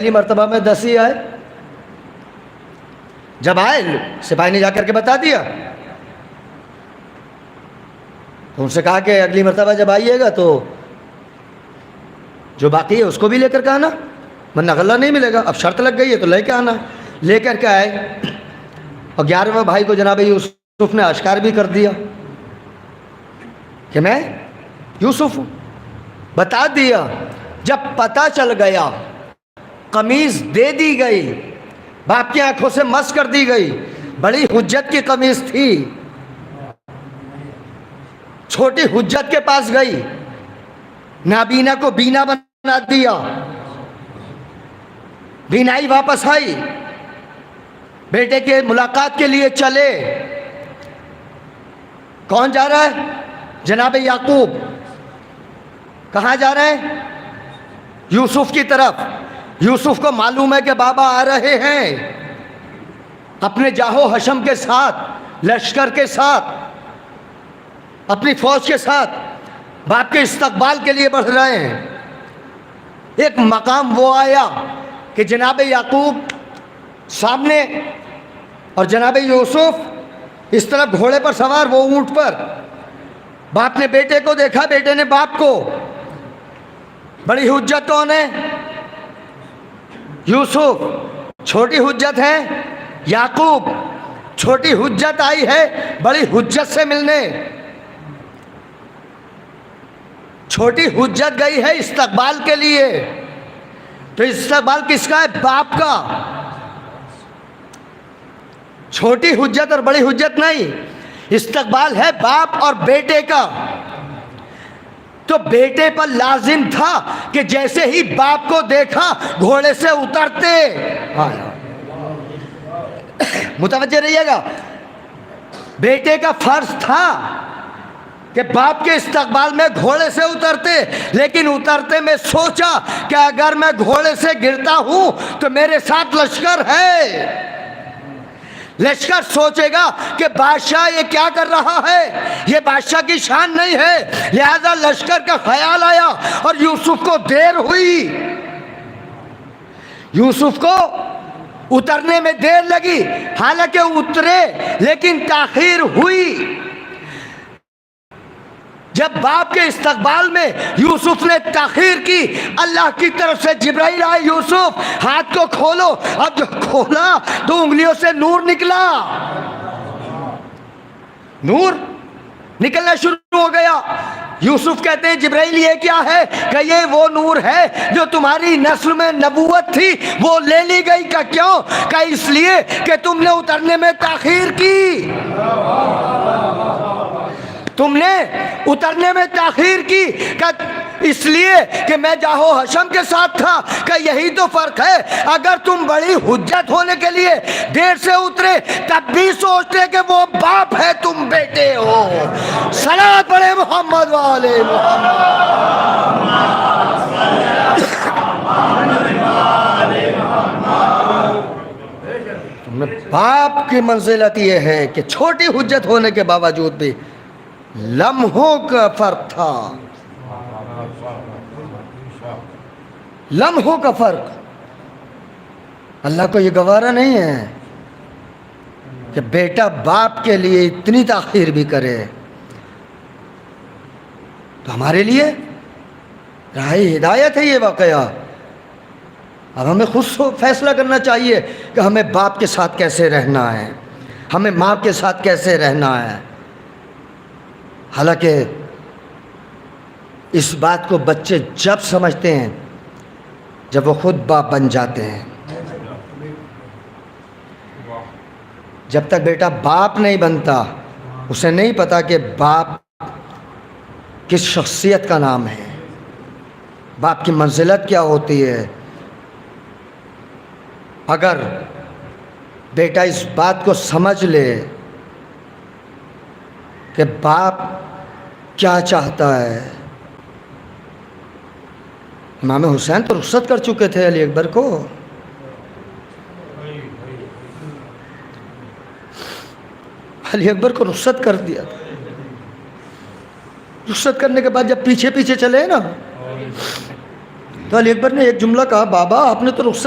پہلی مرتبہ میں 10 ہی آئے. جب آئے سپاہی نے جا کر کے بتا دیا تو ان سے کہا کہ اگلی مرتبہ جب آئیے گا تو جو باقی ہے اس کو بھی لے کر کے آنا ورنہ غلہ نہیں ملے گا. اب شرط لگ گئی ہے تو لے کے آنا. لے کر کے آئے اور 11ویں بھائی کو جناب یوسف نے اشکار بھی کر دیا کہ میں یوسف ہوں. بتا دیا. جب پتہ چل گیا قمیض دے دی گئی, باپ کی آنکھوں سے مس کر دی گئی. بڑی حجت کی قمیض تھی, چھوٹی حجت کے پاس گئی, نابینا کو بینا بنا دیا, بینائی واپس آئی. بیٹے کے ملاقات کے لیے چلے. کون جا رہا ہے؟ جناب یعقوب. کہاں جا رہے ہیں؟ یوسف کی طرف. یوسف کو معلوم ہے کہ بابا آ رہے ہیں اپنے جاہو حشم کے ساتھ, لشکر کے ساتھ, اپنی فوج کے ساتھ باپ کے استقبال کے لیے بڑھ رہے ہیں. ایک مقام وہ آیا کہ جناب یعقوب سامنے اور جناب یوسف اس طرف گھوڑے پر سوار, وہ اونٹ پر. باپ نے بیٹے کو دیکھا, بیٹے نے باپ کو. بڑی حجت کون ہے؟ یوسف. چھوٹی حجت ہے یعقوب. چھوٹی حجت آئی ہے بڑی حجت سے ملنے. چھوٹی حجت گئی ہے استقبال کے لیے. تو استقبال کس کا ہے؟ باپ کا. چھوٹی حجت اور بڑی حجت نہیں, استقبال ہے باپ اور بیٹے کا. تو بیٹے پر لازم تھا کہ جیسے ہی باپ کو دیکھا گھوڑے سے اترتے. متوجہ رہیے گا, بیٹے کا فرض تھا کہ باپ کے استقبال میں گھوڑے سے اترتے, لیکن اترتے میں سوچا کہ اگر میں گھوڑے سے گرتا ہوں تو میرے ساتھ لشکر ہے. لشکر سوچے گا کہ بادشاہ یہ کیا کر رہا ہے, یہ بادشاہ کی شان نہیں ہے. لہذا لشکر کا خیال آیا اور یوسف کو دیر ہوئی. یوسف کو اترنے میں دیر لگی, حالانکہ اترے لیکن تاخیر ہوئی. جب باپ کے استقبال میں یوسف نے تاخیر کی, اللہ کی طرف سے جبرائیل آئے, یوسف ہاتھ کو کھولو. اب جو کھولا تو انگلیوں سے نور نکلا. نور نکلنا شروع ہو گیا. یوسف کہتے ہیں جبرائیل یہ کیا ہے؟ کہ یہ وہ نور ہے جو تمہاری نسل میں نبوت تھی وہ لے لی گئی. کہ کیوں؟ کہ اس لیے کہ تم نے اترنے میں تاخیر کی. تم نے اترنے میں تاخیر کی. کہ اس لیے کہ میں جاہو حشم کے ساتھ تھا. کہ یہی تو فرق ہے. اگر تم بڑی حجت ہونے کے لیے دیر سے اترے تب بھی سوچتے کہ وہ باپ ہے, تم بیٹے ہو. صلوات پڑھے محمد والے باپ کی منزلت یہ ہے کہ چھوٹی حجت ہونے کے باوجود بھی لمحوں کا فرق تھا. لمحوں کا فرق. اللہ کو یہ گوارا نہیں ہے کہ بیٹا باپ کے لیے اتنی تاخیر بھی کرے. تو ہمارے لیے راہ ہدایت ہے یہ واقعہ. اب ہمیں خود فیصلہ کرنا چاہیے کہ ہمیں باپ کے ساتھ کیسے رہنا ہے, ہمیں ماں کے ساتھ کیسے رہنا ہے. حالانکہ اس بات کو بچے جب سمجھتے ہیں جب وہ خود باپ بن جاتے ہیں. جب تک بیٹا باپ نہیں بنتا اسے نہیں پتا کہ باپ کس شخصیت کا نام ہے, باپ کی منزلت کیا ہوتی ہے. اگر بیٹا اس بات کو سمجھ لے کہ باپ کیا چاہتا ہے. امام حسین تو رخصت کر چکے تھے علی اکبر کو. علی اکبر کو رخصت کر دیا تھا. رخصت کرنے کے بعد جب پیچھے پیچھے چلے نا تو علی اکبر نے ایک جملہ کہا, بابا آپ نے تو رخصت